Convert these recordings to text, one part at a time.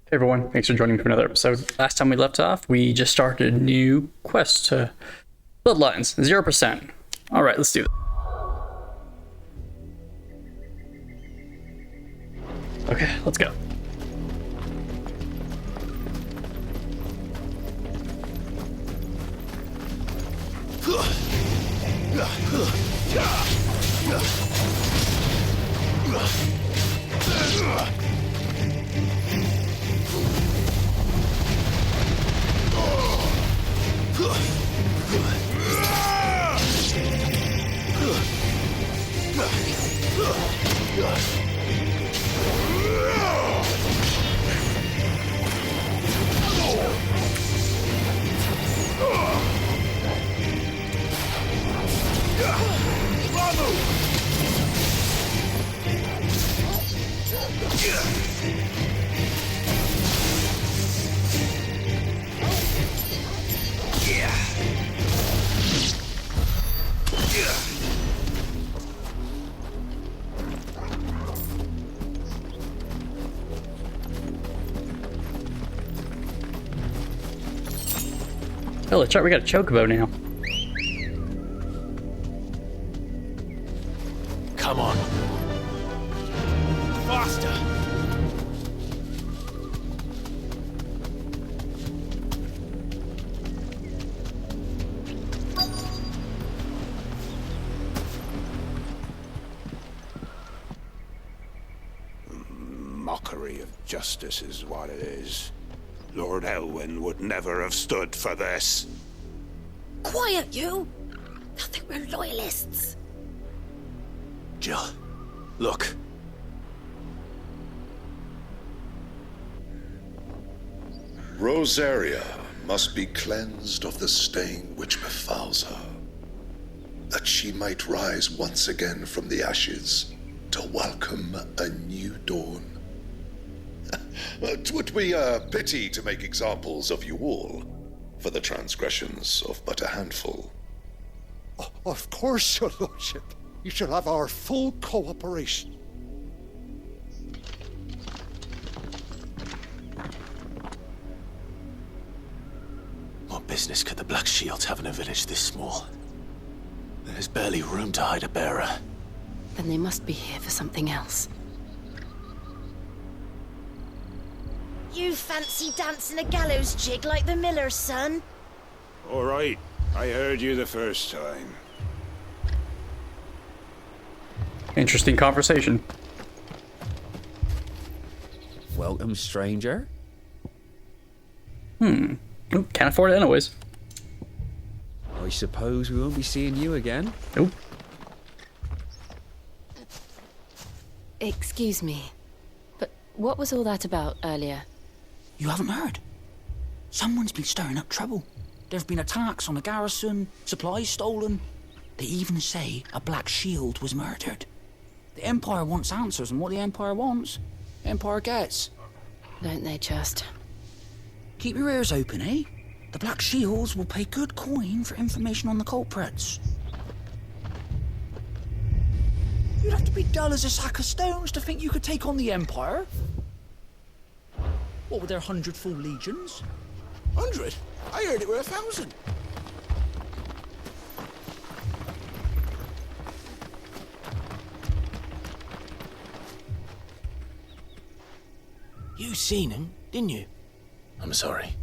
Hey everyone, thanks for joining me for another episode. Last time we left off, we just started a new quest to Bloodlines, 0%. Alright, let's do it. Okay, let's go. Oh, that's right, we got a chocobo now. Come on. Faster! Mockery of justice is what it is. Lord Elwyn would never have stood for this. Quiet, you! I think we're loyalists. Jill, look. Rosaria must be cleansed of the stain which befouls her, that she might rise once again from the ashes to welcome a new dawn. 'Twould be a pity to make examples of you all for the transgressions of but a handful. Of course, your lordship. You shall have our full cooperation. What business could the Black Shields have in a village this small? There's barely room to hide a bearer. Then they must be here for something else. You fancy dancing a gallows jig like the miller's son? All right, I heard you the first time. Interesting conversation. Welcome, stranger. Can't afford it anyways. I suppose we won't be seeing you again. Nope. Excuse me, but what was all that about earlier? You haven't heard? Someone's been stirring up trouble. There have been attacks on the garrison, supplies stolen. They even say a Black Shield was murdered. The Empire wants answers, and what the Empire wants, Empire gets. Don't they just? Keep your ears open, eh? The Black Shields will pay good coin for information on the culprits. You'd have to be dull as a sack of stones to think you could take on the Empire. What were their 100 full legions? 100? I heard it were 1,000. You seen him, didn't you? I'm sorry.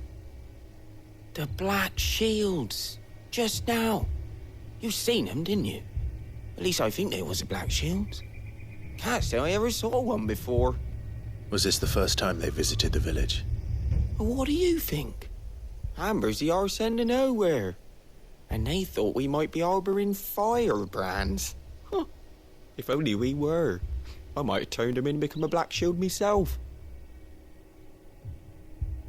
The Black Shields. Just now. You seen them, didn't you? At least I think there was a Black Shield. Can't say I ever saw one before. Was this the first time they visited the village? But what do you think? Amber's the arse end of nowhere. And they thought we might be harbouring firebrands. Huh. If only we were. I might have turned them in and become a Black Shield myself.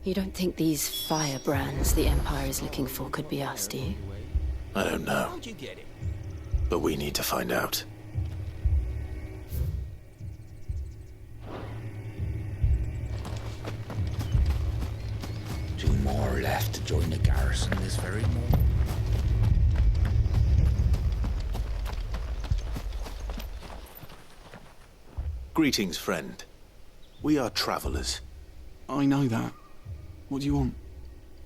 You don't think these firebrands the Empire is looking for could be us, do you? I don't know. How'd you get it? But we need to find out. 2 more left to join the garrison this very moment. Greetings, friend. We are travelers. I know that. What do you want?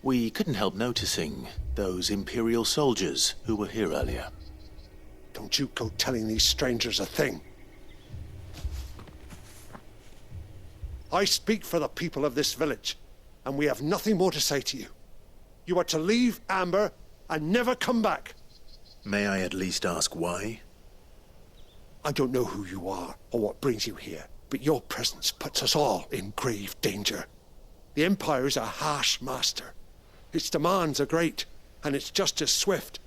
We couldn't help noticing those Imperial soldiers who were here earlier. Don't you go telling these strangers a thing. I speak for the people of this village, and we have nothing more to say to you. You are to leave Amber and never come back. May I at least ask why? I don't know who you are or what brings you here, but your presence puts us all in grave danger. The Empire is a harsh master. Its demands are great, and its justice swift.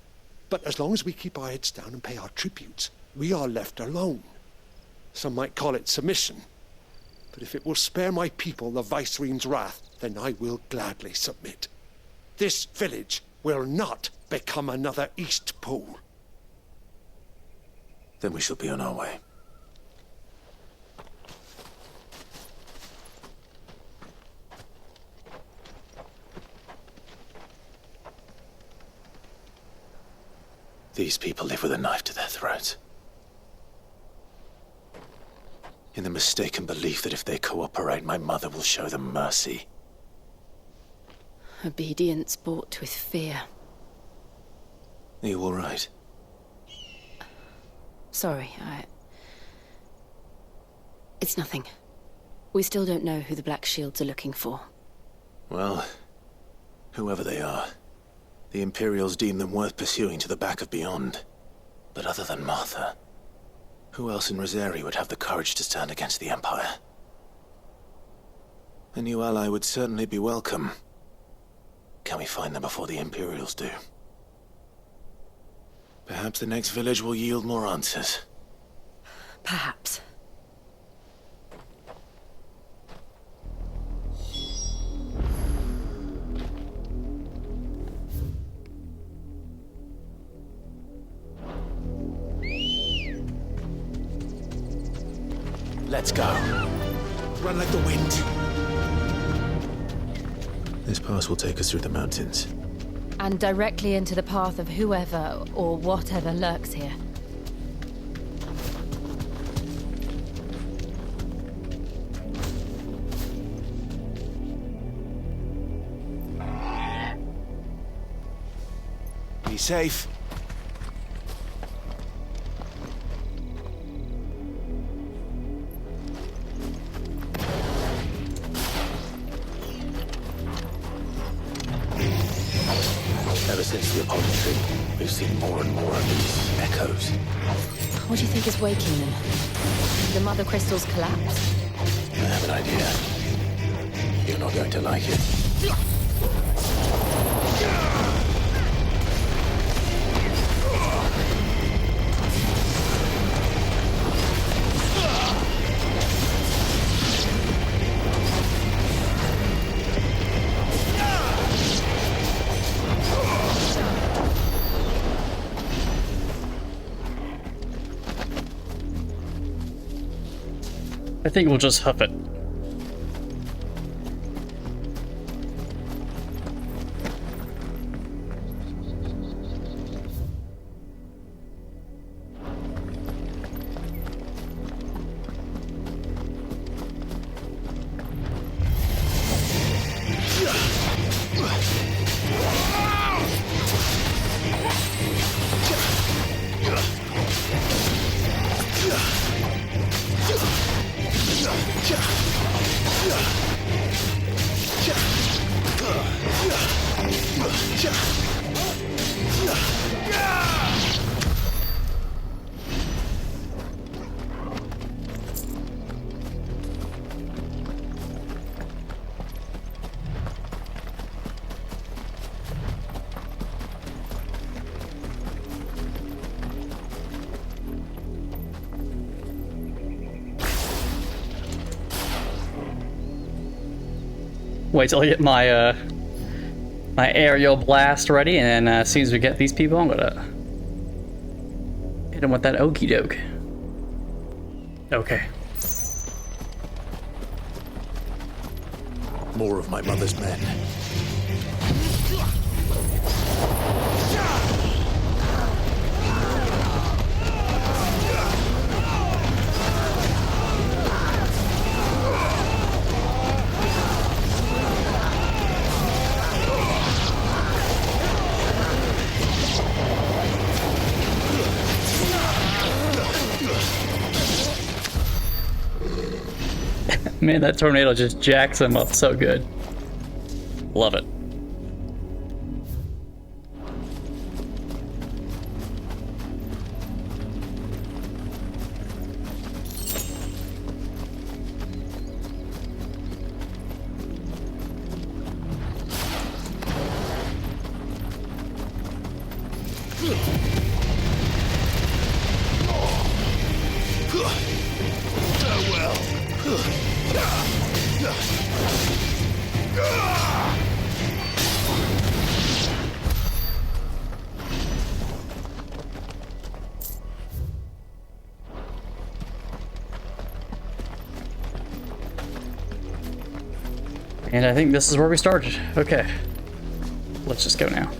But as long as we keep our heads down and pay our tributes, we are left alone. Some might call it submission. But if it will spare my people the Viceroy's wrath, then I will gladly submit. This village will not become another East Pole. Then we shall be on our way. These people live with a knife to their throats, in the mistaken belief that if they cooperate, my mother will show them mercy. Obedience bought with fear. Are you all right? Sorry, It's nothing. We still don't know who the Black Shields are looking for. Well, whoever they are, the Imperials deem them worth pursuing to the back of beyond. But other than Martha, who else in Rosari would have the courage to stand against the Empire? A new ally would certainly be welcome. Can we find them before the Imperials do? Perhaps the next village will yield more answers. Perhaps. Let's go. Run like the wind. This pass will take us through the mountains. And directly into the path of whoever or whatever lurks here. Be safe. Ever since the Apollo tree, we've seen more and more of these echoes. What do you think is waking them? The mother crystals collapse? I have an idea. You're not going to like it. I think we'll just huff it. Wait till I get my my aerial blast ready, and then as soon as we get these people, I'm gonna hit them with that okey doke. Okay. More of my mother's men. Man, that tornado just jacks him up so good. Love it. And I think this is where we started. Okay. Let's just go now.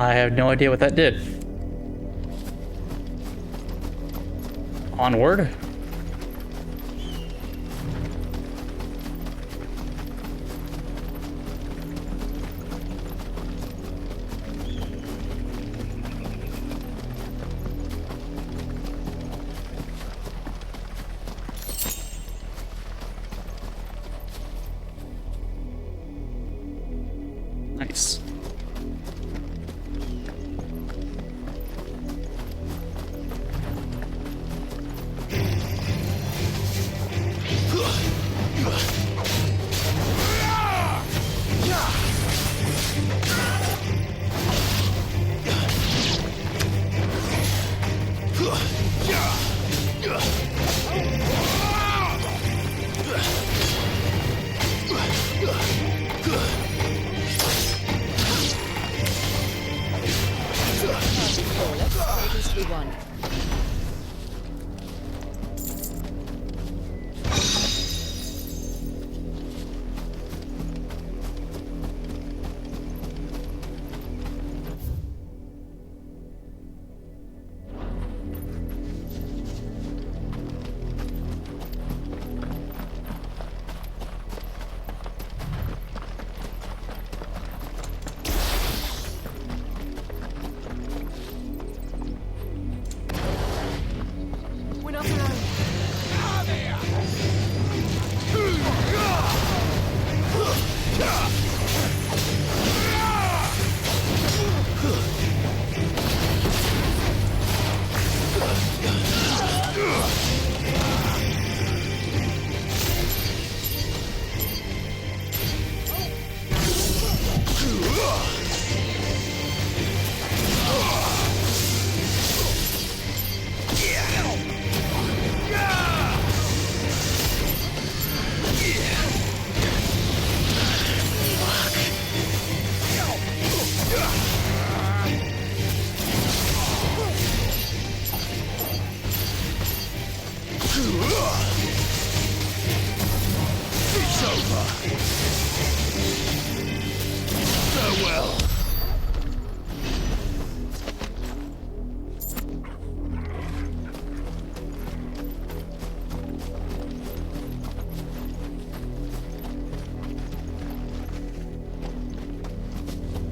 I have no idea what that did. Onward. Nice.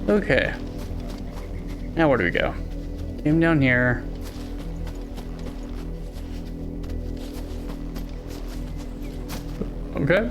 Okay. Now where do we go? Came down here. Okay.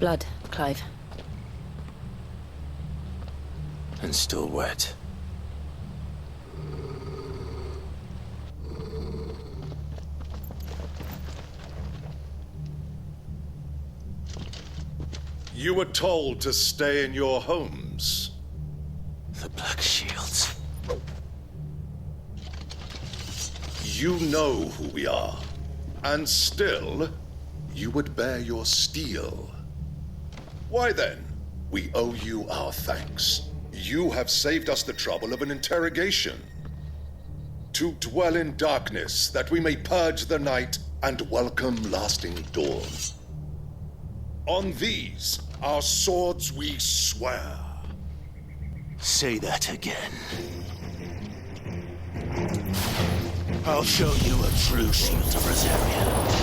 Blood, Clive. And still wet. You were told to stay in your homes. The Black Shields. You know who we are. And still, you would bear your steel. Why then? We owe you our thanks. You have saved us the trouble of an interrogation. To dwell in darkness, that we may purge the night and welcome lasting dawn. On these, our swords we swear. Say that again. I'll show you a true shield of Rosaria.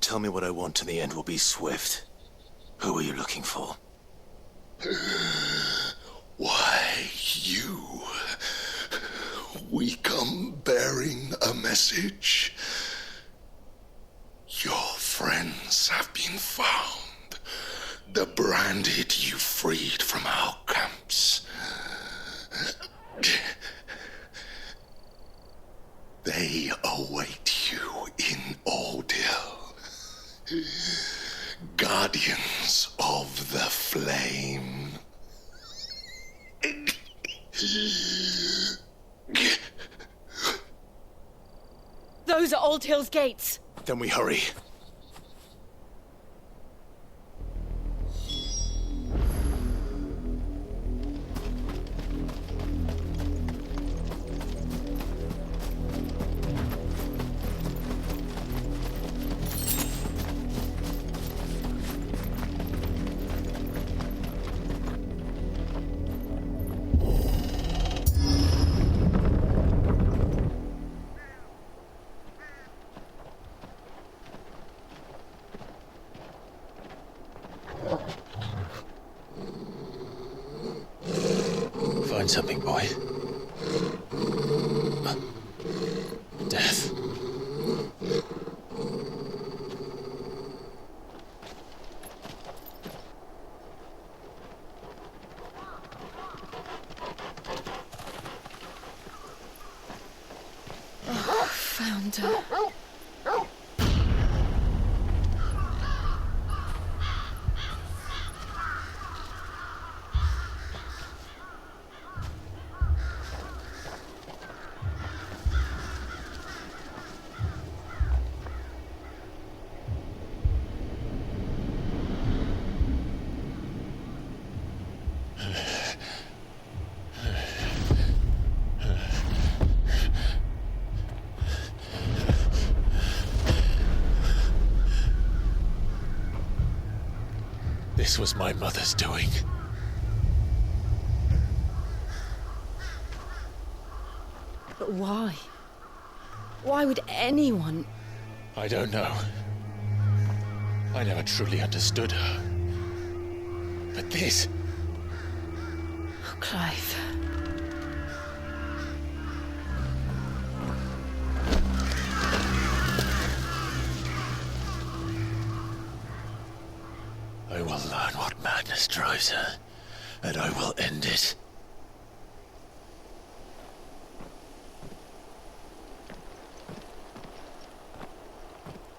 Tell me what I want and the end will be swift. Who are you looking for? Why, you. We come bearing a message. Your friends have been found. The branded you freed from our camps. They await you in Ordeal. Guardians of the Flame. Those are Old Hill's gates. Then we hurry. Find something, boy. Death. Found her. This was my mother's doing. But why? Why would anyone... I don't know. I never truly understood her. But this... Oh, Clive. I will learn what madness drives her, and I will end it.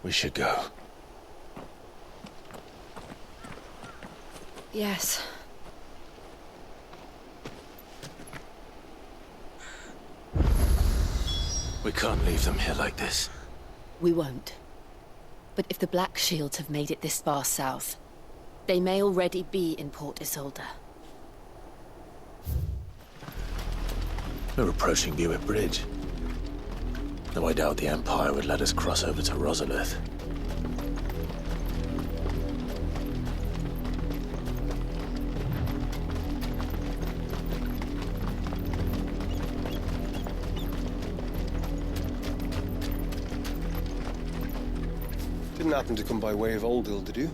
We should go. Yes. We can't leave them here like this. We won't. But if the Black Shields have made it this far south, they may already be in Port Isolde. We're approaching Buick Bridge. Though I doubt the Empire would let us cross over to Rosalith. Didn't happen to come by way of Oldhill, did you?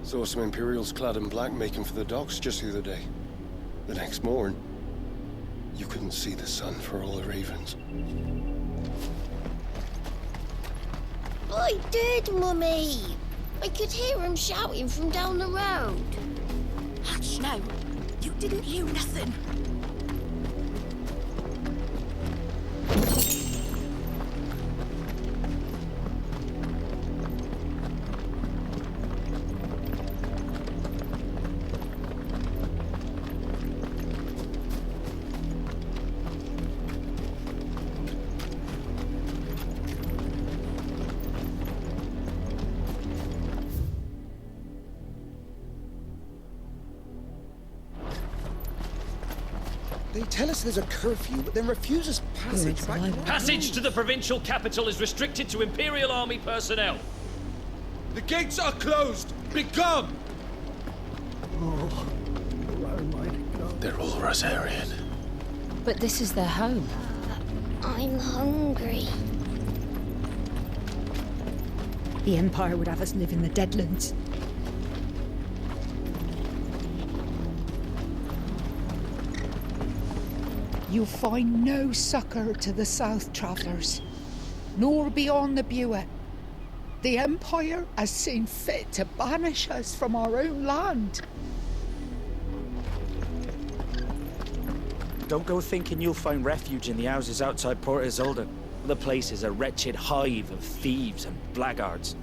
Saw some Imperials clad in black making for the docks just the other day. The next morn, you couldn't see the sun for all the ravens. I did, Mummy. I could hear him shouting from down the road. Hush, no. You didn't hear nothing. They tell us there's a curfew, but then refuse us passage back. Passage to the provincial capital is restricted to Imperial Army personnel. The gates are closed! Become! Oh, They're all Rosarian. But this is their home. I'm hungry. The Empire would have us live in the Deadlands. You'll find no succor to the South travellers, nor beyond the Buet. The Empire has seen fit to banish us from our own land. Don't go thinking you'll find refuge in the houses outside Port Isolde. The place is a wretched hive of thieves and blackguards.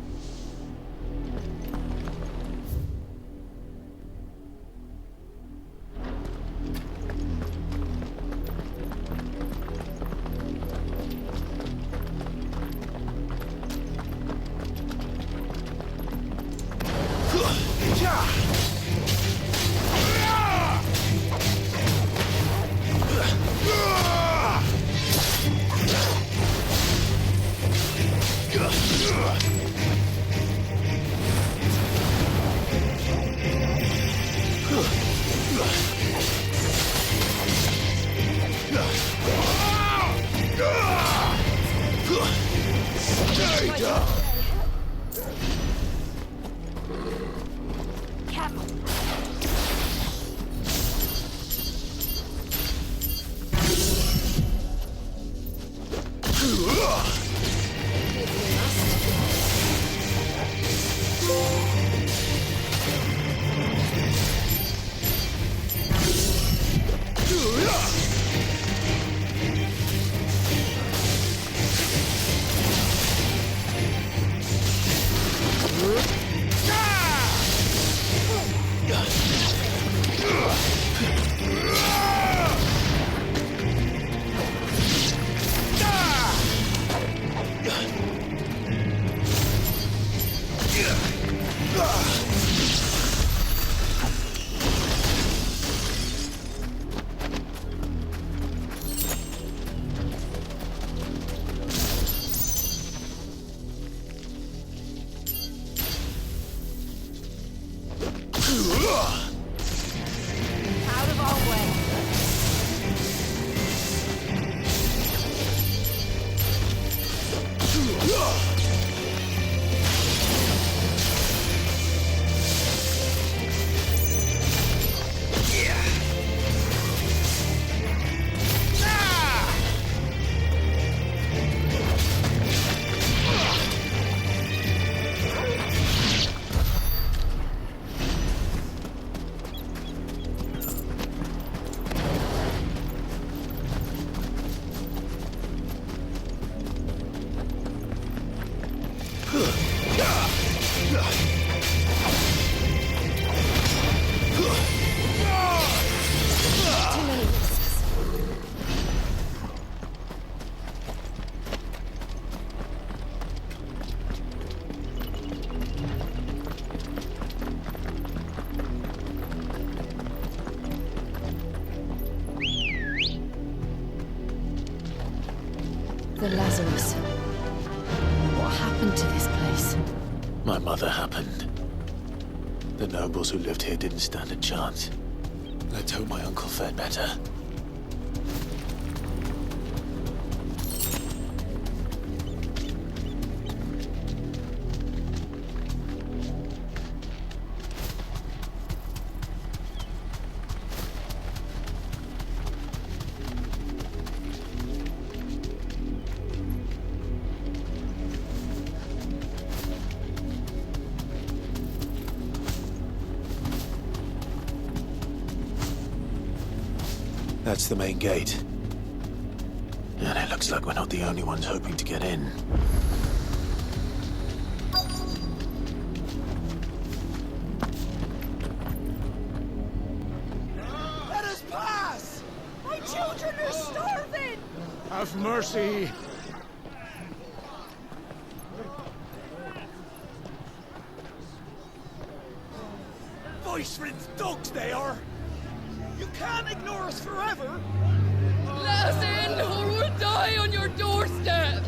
The Lazarus. What happened to this place? My mother happened. The nobles who lived here didn't stand a chance. Let's hope my uncle fared better. That's the main gate. And it looks like we're not the only ones hoping to get in. Let us pass! My children are starving! Have mercy! Voice-ridden dogs they are! You can't ignore us forever! Let us in, or we'll die on your doorstep!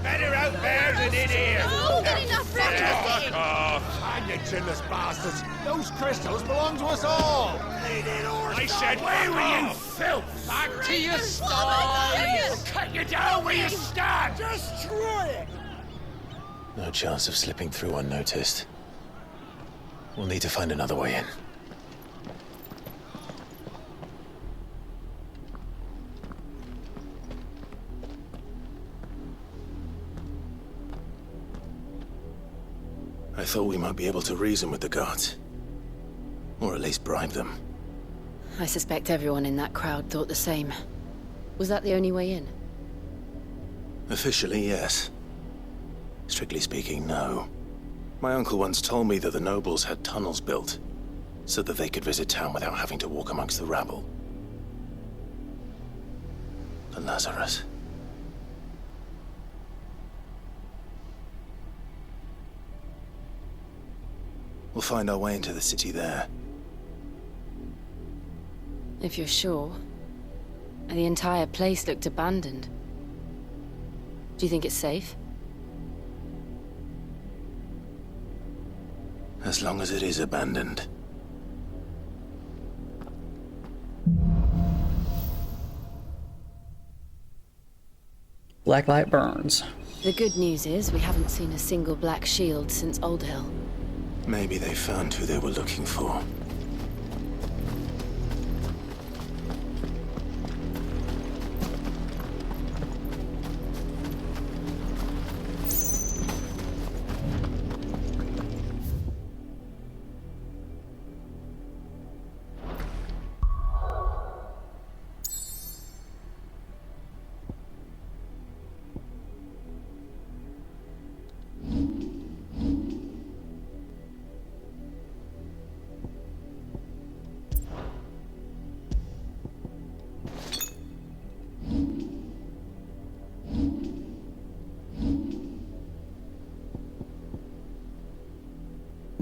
Better out there than in here! Oh, good enough, Fuck off! Hang you chinless bastards! Those crystals belong to us all! I said, away with you, filth! Back to your sties! Cut you down where you stand! Destroy it! No chance of slipping through unnoticed. We'll need to find another way in. I thought we might be able to reason with the guards. Or at least bribe them. I suspect everyone in that crowd thought the same. Was that the only way in? Officially, yes. Strictly speaking, no. My uncle once told me that the nobles had tunnels built, so that they could visit town without having to walk amongst the rabble. The Lazarus. We'll find our way into the city there. If you're sure. The entire place looked abandoned. Do you think it's safe? As long as it is abandoned. Black light burns. The good news is we haven't seen a single black shield since Old Hill. Maybe they found who they were looking for.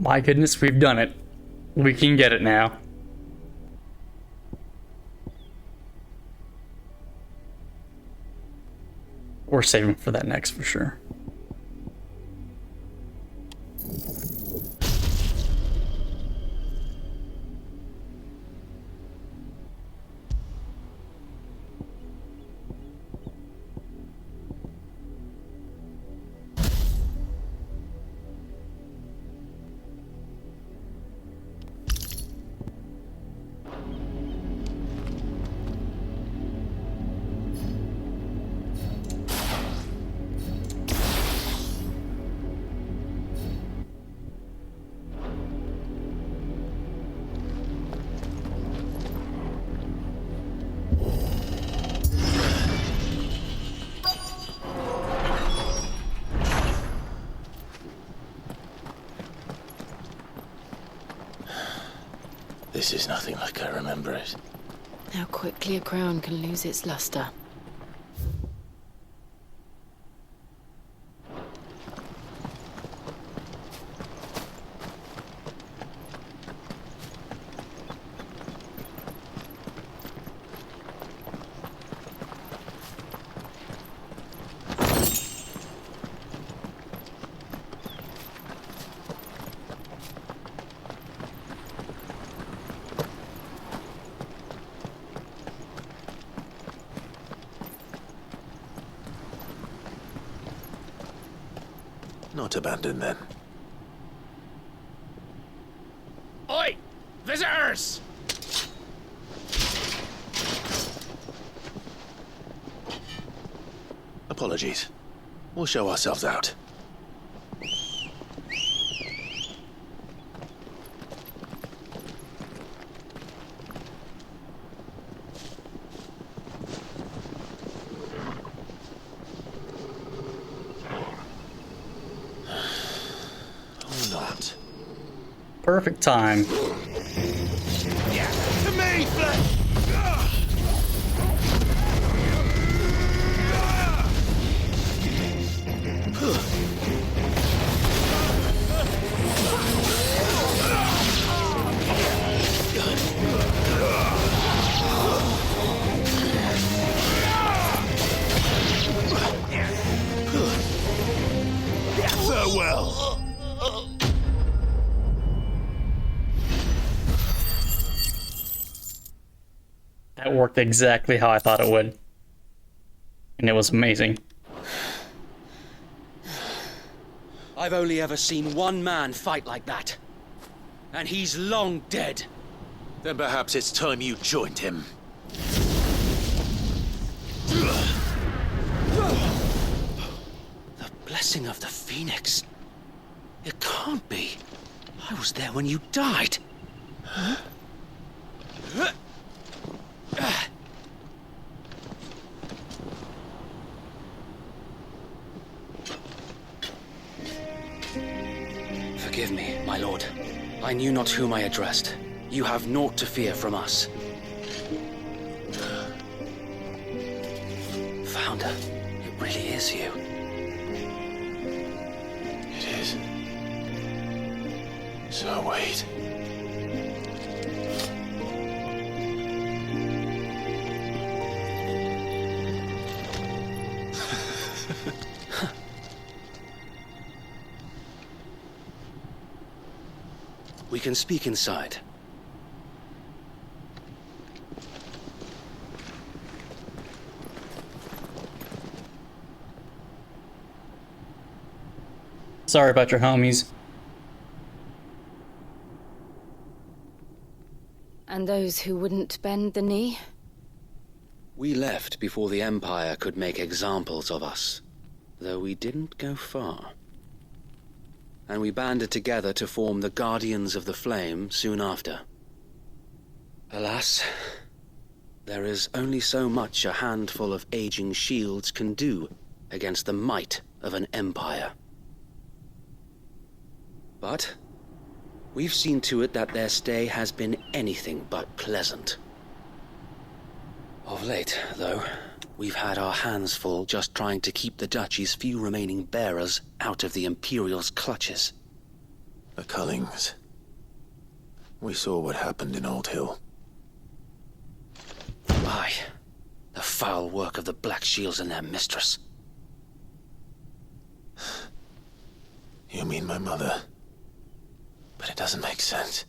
My goodness, we've done it. We can get it now. We're saving for that next for sure. This is nothing like I remember it. How quickly a crown can lose its luster. Not abandoned, then. Oi! Visitors! Apologies. We'll show ourselves out. Or not. Perfect time. Yeah, to me, flesh! Farewell. That worked exactly how I thought it would. And it was amazing. I've only ever seen one man fight like that. And he's long dead. Then perhaps it's time you joined him. The blessing of the Phoenix. It can't be. I was there when you died. Huh? Forgive me, my lord. I knew not whom I addressed. You have naught to fear from us. Founder, it really is you. It is. So wait. We can speak inside. Sorry about your homies. And those who wouldn't bend the knee? We left before the Empire could make examples of us, though we didn't go far. And we banded together to form the Guardians of the Flame soon after. Alas, there is only so much a handful of aging shields can do against the might of an empire. But we've seen to it that their stay has been anything but pleasant. Of late, though, we've had our hands full just trying to keep the Duchy's few remaining bearers out of the Imperial's clutches. The Cullings. We saw what happened in Old Hill. Aye, the foul work of the Black Shields and their mistress. You mean my mother? But it doesn't make sense.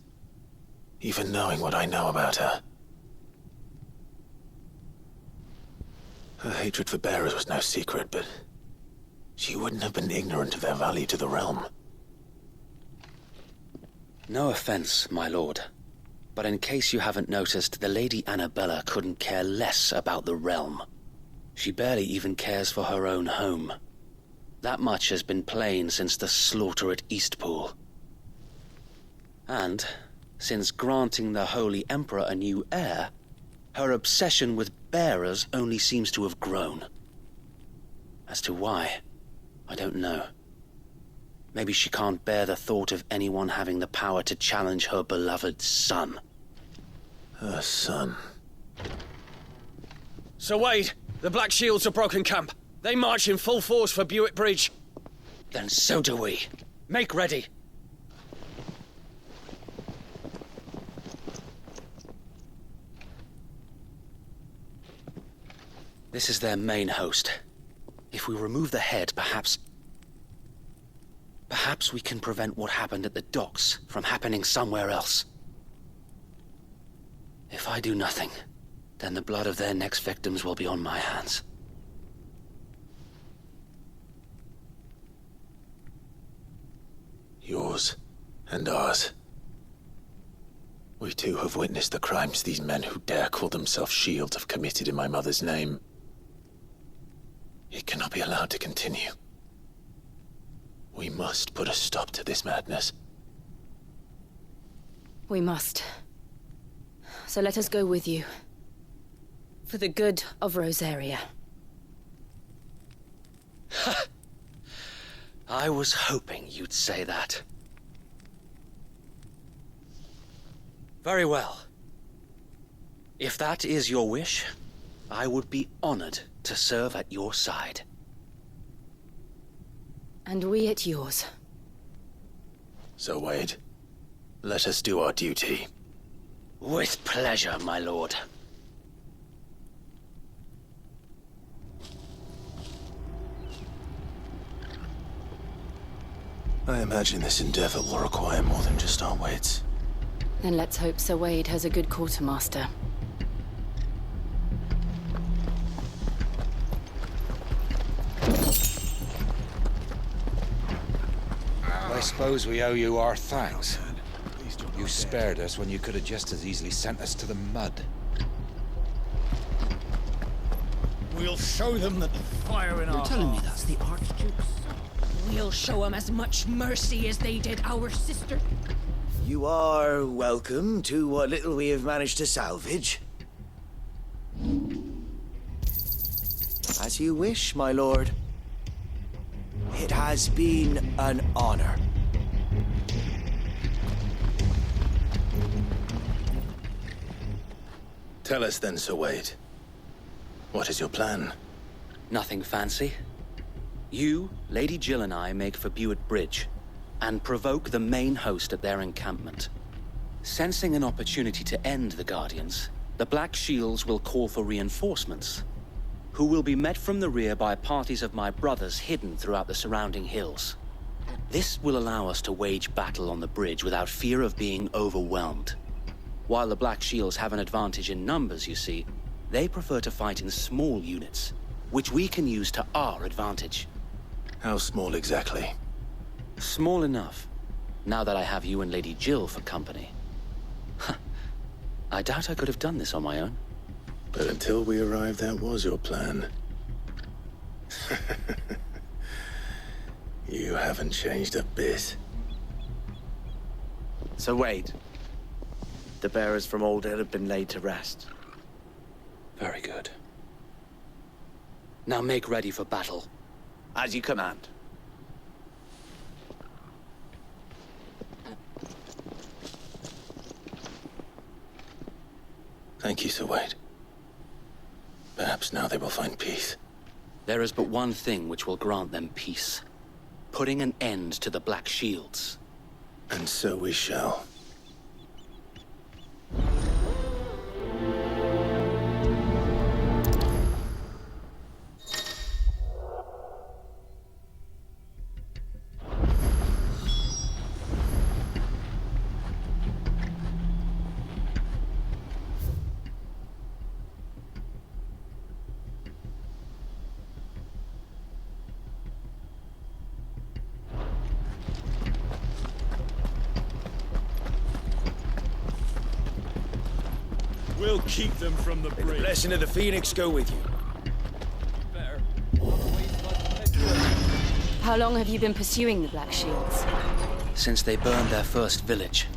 Even knowing what I know about her. Her hatred for bearers was no secret, but she wouldn't have been ignorant of their value to the realm. No offense, my lord, but in case you haven't noticed, the Lady Annabella couldn't care less about the realm. She barely even cares for her own home. That much has been plain since the slaughter at Eastpool. And, since granting the Holy Emperor a new heir, her obsession with bearers only seems to have grown. As to why, I don't know. Maybe she can't bear the thought of anyone having the power to challenge her beloved son. Her son. Sir Wade, the Black Shields have broken camp. They march in full force for Buick Bridge. Then so do we. Make ready. This is their main host. If we remove the head, perhaps we can prevent what happened at the docks from happening somewhere else. If I do nothing, then the blood of their next victims will be on my hands. And ours. We too have witnessed the crimes these men who dare call themselves shields have committed in my mother's name. It cannot be allowed to continue. We must put a stop to this madness. We must. So let us go with you. For the good of Rosaria. I was hoping you'd say that. Very well. If that is your wish, I would be honored to serve at your side. And we at yours. So, Wade, let us do our duty. With pleasure, my lord. I imagine this endeavor will require more than just our wits. Then let's hope Sir Wade has a good quartermaster. I suppose we owe you our thanks. You spared us when you could have just as easily sent us to the mud. We'll show them that the fire in our You're telling me hearts- that's the Archduke's son? We'll show them as much mercy as they did our sister. You are welcome to what little we have managed to salvage. As you wish, my lord. It has been an honor. Tell us then, Sir Wade. What is your plan? Nothing fancy. You, Lady Jill and I make for Buett Bridge, and provoke the main host at their encampment. Sensing an opportunity to end the Guardians, the Black Shields will call for reinforcements, who will be met from the rear by parties of my brothers hidden throughout the surrounding hills. This will allow us to wage battle on the bridge without fear of being overwhelmed. While the Black Shields have an advantage in numbers, you see, they prefer to fight in small units, which we can use to our advantage. How small exactly? Small enough, now that I have you and Lady Jill for company. I doubt I could have done this on my own. But until we arrived, that was your plan. You haven't changed a bit. So Wade, the bearers from Old Hill have been laid to rest. Very good. Now make ready for battle. As you command. Thank you, Sir Wade. Perhaps now they will find peace. There is but one thing which will grant them peace. Putting an end to the Black Shields. And so we shall. We'll keep them from the May the bridge. blessing of the Phoenix go with you. How long have you been pursuing the Black Shields? Since they burned their first village.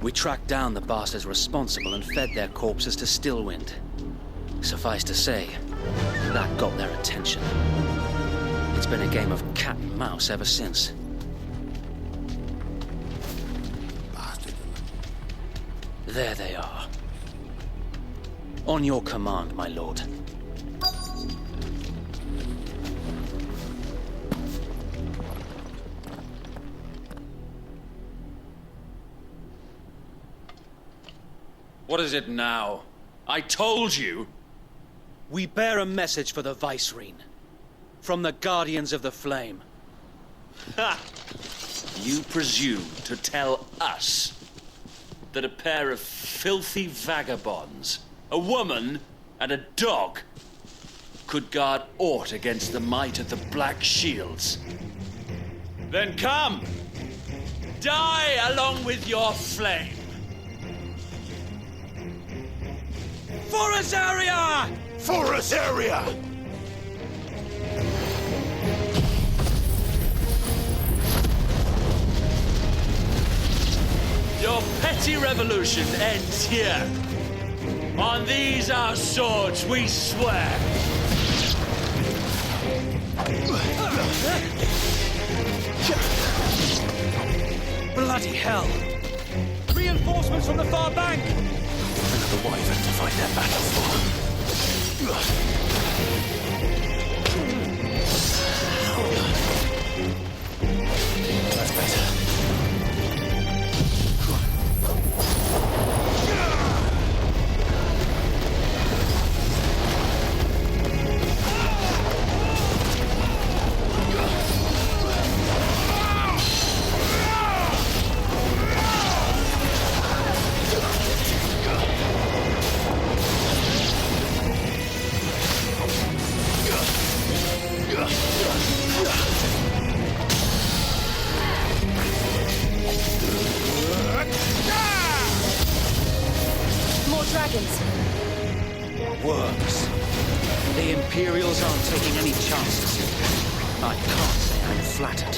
We tracked down the bastards responsible and fed their corpses to Stillwind. Suffice to say, that got their attention. It's been a game of cat and mouse ever since. There they are. On your command, my lord. What is it now? I told you! We bear a message for the Vicereine. From the Guardians of the Flame. Ha! You presume to tell us that a pair of filthy vagabonds, a woman and a dog, could guard aught against the might of the Black Shields? Then come! Die along with your flame. For Azaria! For Azaria! Your petty revolution ends here. On these our swords we swear. Bloody hell! Reinforcements from the far bank! Another wyvern to fight their battle for. That's better. More dragons. Worms. The Imperials aren't taking any chances. I can't say I'm flattered.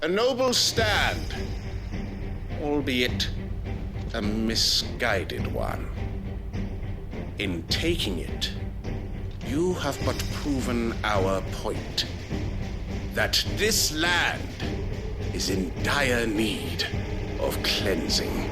A noble stand, albeit a misguided one. In taking it, you have but proven our point, that this land is in dire need of cleansing.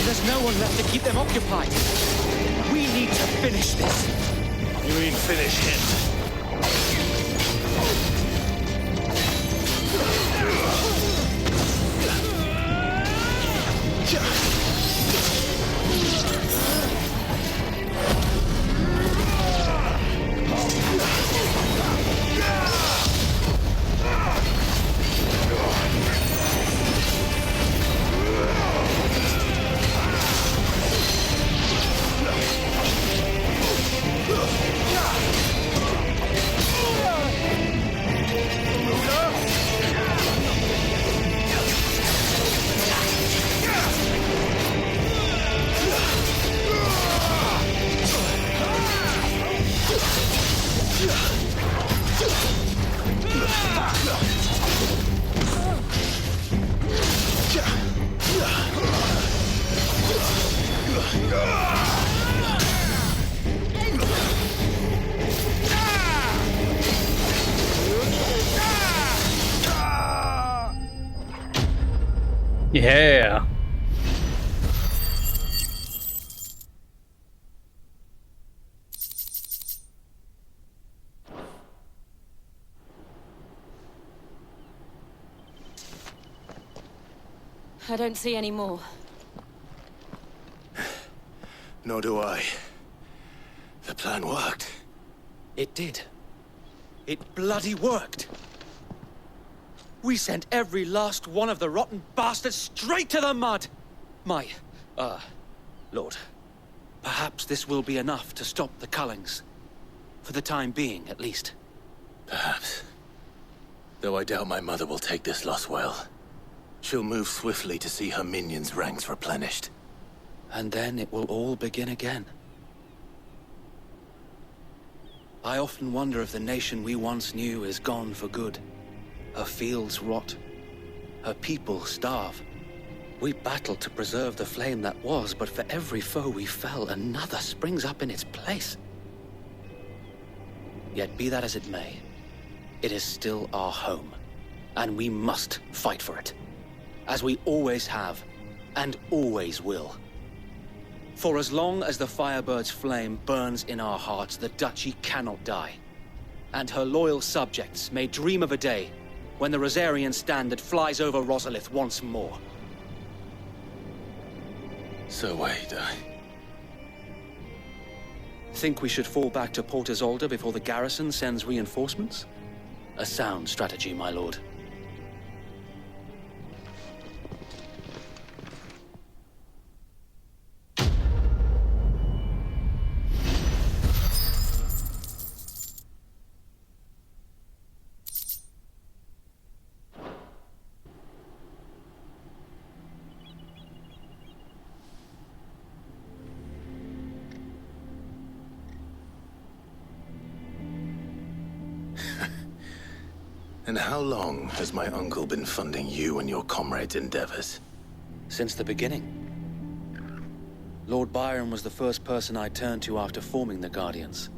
There's no one left to keep them occupied. We need to finish this. You mean finish him? Yeah. I don't see any more. Nor do I. The plan worked. It did. It bloody worked. We sent every last one of the rotten bastards straight to the mud! Lord, perhaps this will be enough to stop the Cullings. For the time being, at least. Perhaps. Though I doubt my mother will take this loss well. She'll move swiftly to see her minions' ranks replenished. And then it will all begin again. I often wonder if the nation we once knew is gone for good. Her fields rot. Her people starve. We battled to preserve the flame that was, but for every foe we fell, another springs up in its place. Yet be that as it may, it is still our home, and we must fight for it. As we always have, and always will. For as long as the Firebird's flame burns in our hearts, the Duchy cannot die. And her loyal subjects may dream of a day when the Rosarian standard flies over Rosalith once more. So wait, Think we should fall back to Port Isolde before the garrison sends reinforcements? A sound strategy, my lord. And how long has my uncle been funding you and your comrades' endeavors? Since the beginning. Lord Byron was the first person I turned to after forming the Guardians.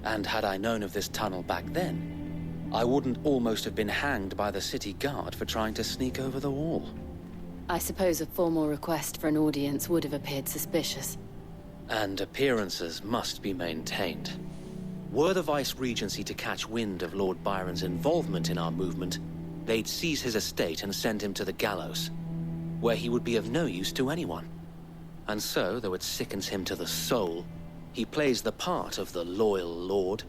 And had I known of this tunnel back then, I wouldn't almost have been hanged by the city guard for trying to sneak over the wall. I suppose a formal request for an audience would have appeared suspicious. And appearances must be maintained. Were the Vice-Regency to catch wind of Lord Byron's involvement in our movement, they'd seize his estate and send him to the gallows, where he would be of no use to anyone. And so, though it sickens him to the soul, he plays the part of the loyal lord,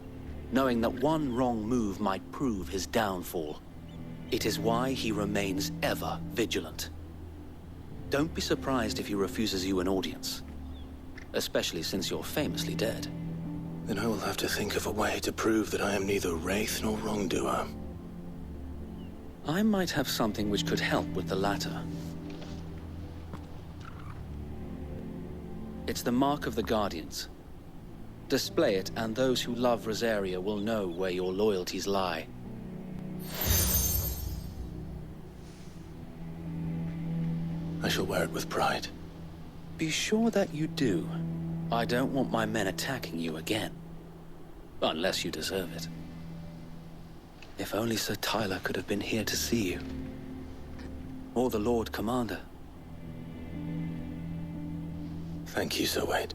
knowing that one wrong move might prove his downfall. It is why he remains ever vigilant. Don't be surprised if he refuses you an audience, especially since you're famously dead. Then I will have to think of a way to prove that I am neither wraith nor wrongdoer. I might have something which could help with the latter. It's the mark of the Guardians. Display it, and those who love Rosaria will know where your loyalties lie. I shall wear it with pride. Be sure that you do. I don't want my men attacking you again. Unless you deserve it. If only Sir Tyler could have been here to see you. Or the Lord Commander. Thank you, Sir Wade.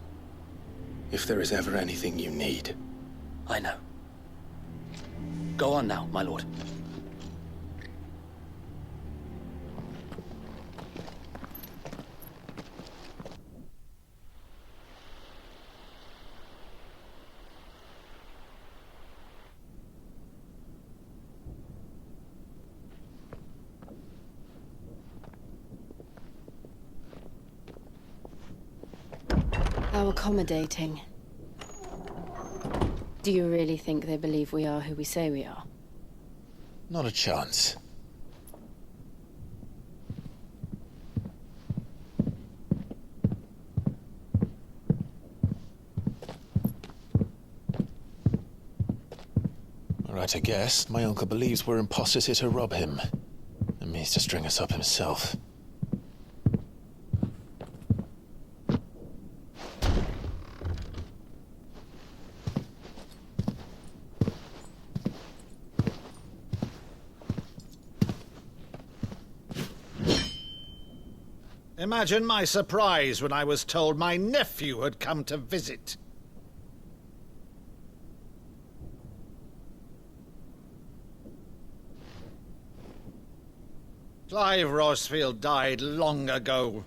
If there is ever anything you need. I know. Go on now, my lord. How accommodating. Do you really think they believe we are who we say we are? Not a chance. Right, I guess. My uncle believes we're imposters here to rob him. And means to string us up himself. Imagine my surprise when I was told my nephew had come to visit. Clive Rosfield died long ago.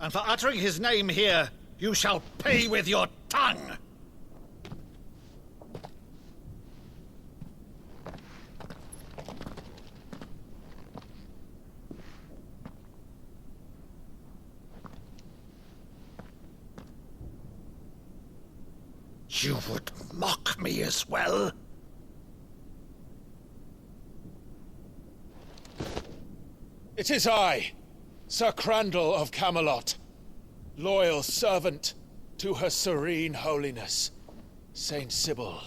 And for uttering his name here, you shall pay with your tongue! You would mock me as well? It is I, Sir Crandall of Camelot, loyal servant to Her Serene Holiness, Saint Sybil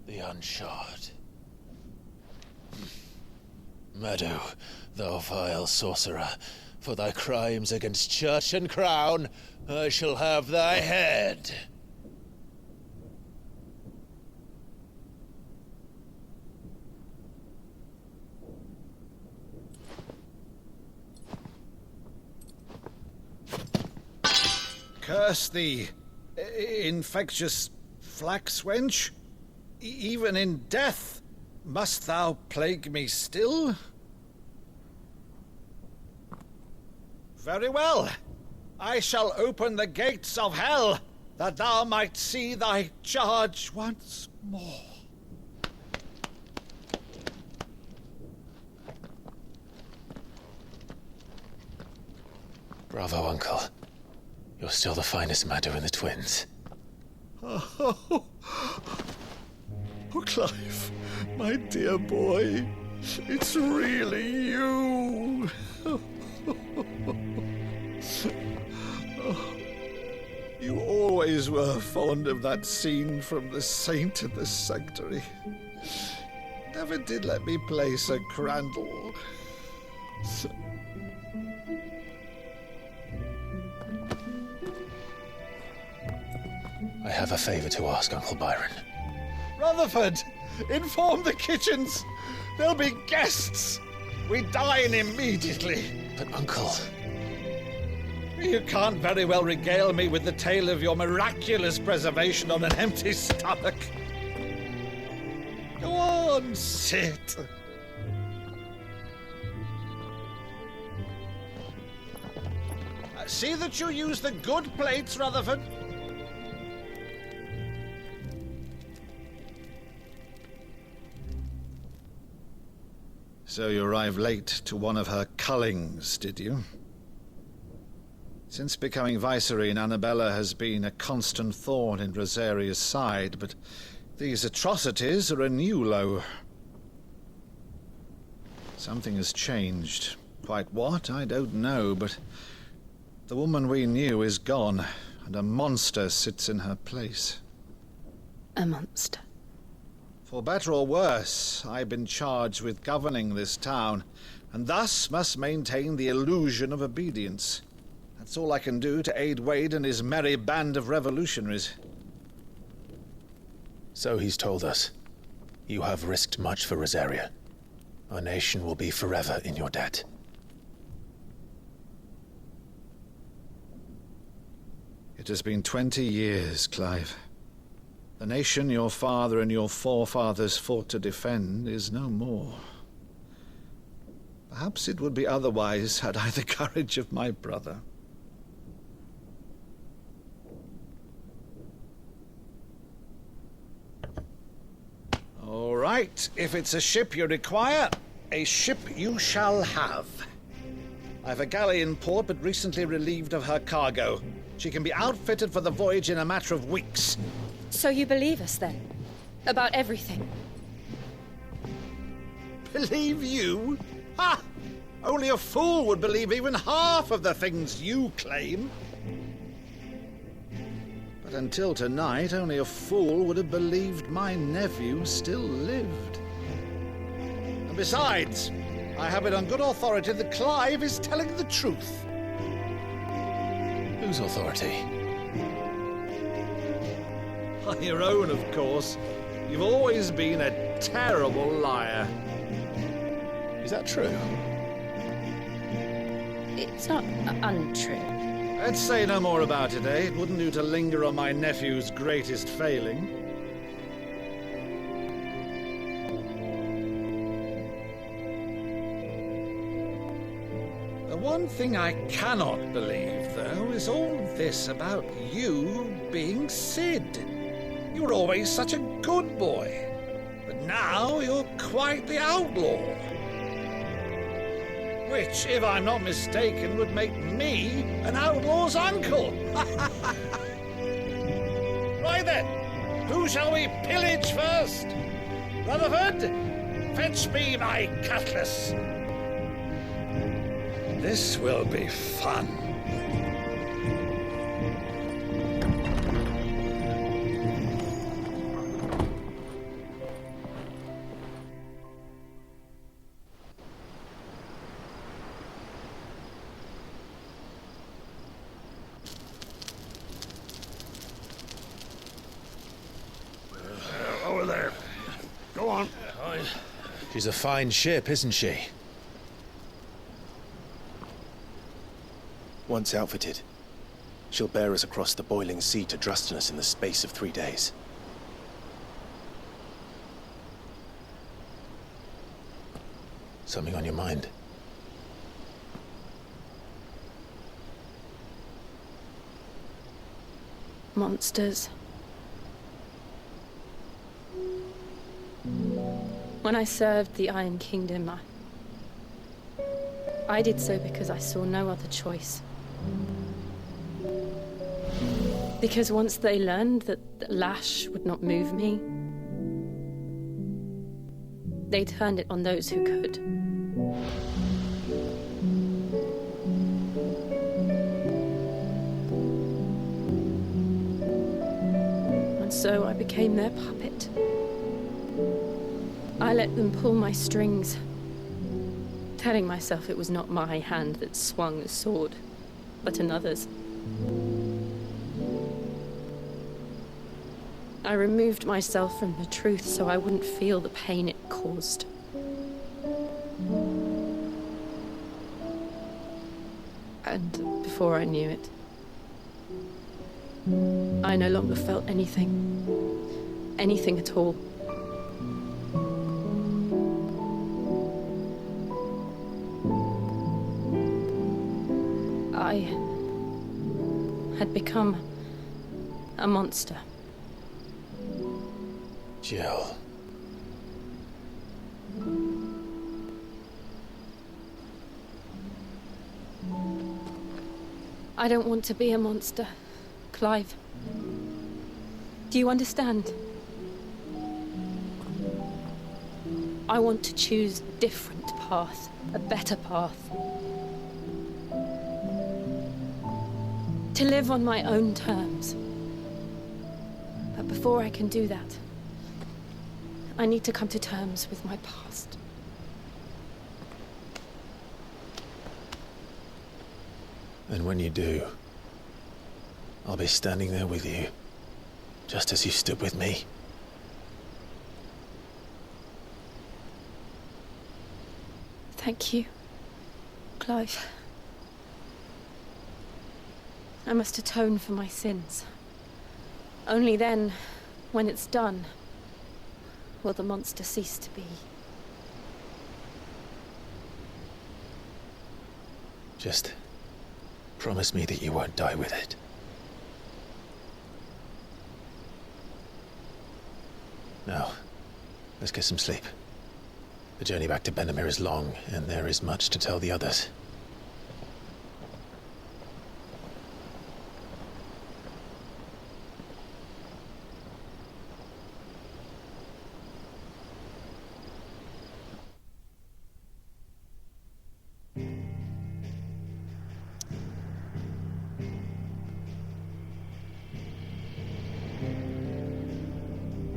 the Unshod. Meadow, thou vile sorcerer, for thy crimes against church and crown, I shall have thy head. Curse thee, infectious flax wench. Even in death, must thou plague me still? Very well. I shall open the gates of hell, that thou might see thy charge once more. Bravo, Uncle. You're still the finest Meadow in the twins. Oh, Clive, my dear boy, it's really you. You always were fond of that scene from The Saint in the Sanctuary. Never did let me play Sir Crandall. I have a favor to ask, Uncle Byron. Rutherford, inform the kitchens. There'll be guests. We dine immediately. But, Uncle... You can't very well regale me with the tale of your miraculous preservation on an empty stomach. Go on, sit. See that you use the good plates, Rutherford. So you arrived late to one of her cullings, did you? Since becoming Vicereine, Annabella has been a constant thorn in Rosaria's side, but these atrocities are a new low. Something has changed. Quite what, I don't know, but the woman we knew is gone, and a monster sits in her place. A monster? For better or worse, I've been charged with governing this town, and thus must maintain the illusion of obedience. That's all I can do to aid Wade and his merry band of revolutionaries. So he's told us. You have risked much for Rosaria. Our nation will be forever in your debt. It has been 20 years, Clive. The nation your father and your forefathers fought to defend is no more. Perhaps it would be otherwise had I the courage of my brother. All right, if it's a ship you require, a ship you shall have. I've a galley in port, but recently relieved of her cargo. She can be outfitted for the voyage in a matter of weeks. So you believe us, then? About everything? Believe you? Ha! Only a fool would believe even half of the things you claim. But until tonight, only a fool would have believed my nephew still lived. And besides, I have it on good authority that Clive is telling the truth. Whose authority? On your own, of course. You've always been a terrible liar. Is that true? It's not untrue. Let's say no more about it, eh? It wouldn't do to linger on my nephew's greatest failing. The one thing I cannot believe, though, is all this about you being Sid. You were always such a good boy, but now you're quite the outlaw. Which, if I'm not mistaken, would make me an outlaw's uncle. Right then, who shall we pillage first? Rutherford, fetch me my cutlass. This will be fun. Over there. Go on. She's a fine ship, isn't she? Once outfitted, she'll bear us across the boiling sea to Drustinus in the space of 3 days. Something on your mind? Monsters. When I served the Iron Kingdom, I did so because I saw no other choice. Because once they learned that the lash would not move me, they turned it on those who could. And so I became their puppet. I let them pull my strings, telling myself it was not my hand that swung the sword, but another's. I removed myself from the truth so I wouldn't feel the pain it caused. And before I knew it, I no longer felt anything. Anything at all. I had become a monster. Jill. I don't want to be a monster, Clive. Do you understand? I want to choose a different path, a better path. To live on my own terms. But before I can do that, I need to come to terms with my past. And when you do, I'll be standing there with you, just as you stood with me. Thank you, Clive. I must atone for my sins. Only then, when it's done, will the monster cease to be. Just promise me that you won't die with it. Now, let's get some sleep. The journey back to Benamir is long, and there is much to tell the others.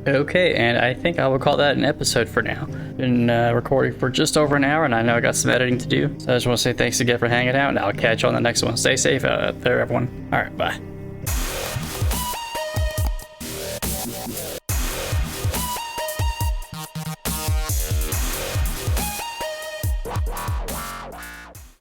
Okay, and I think I will call that an episode for now. Been recording for just over an hour, and I know I got some editing to do. So I just want to say thanks again for hanging out, and I'll catch you on the next one. Stay safe out there, everyone. All right, bye.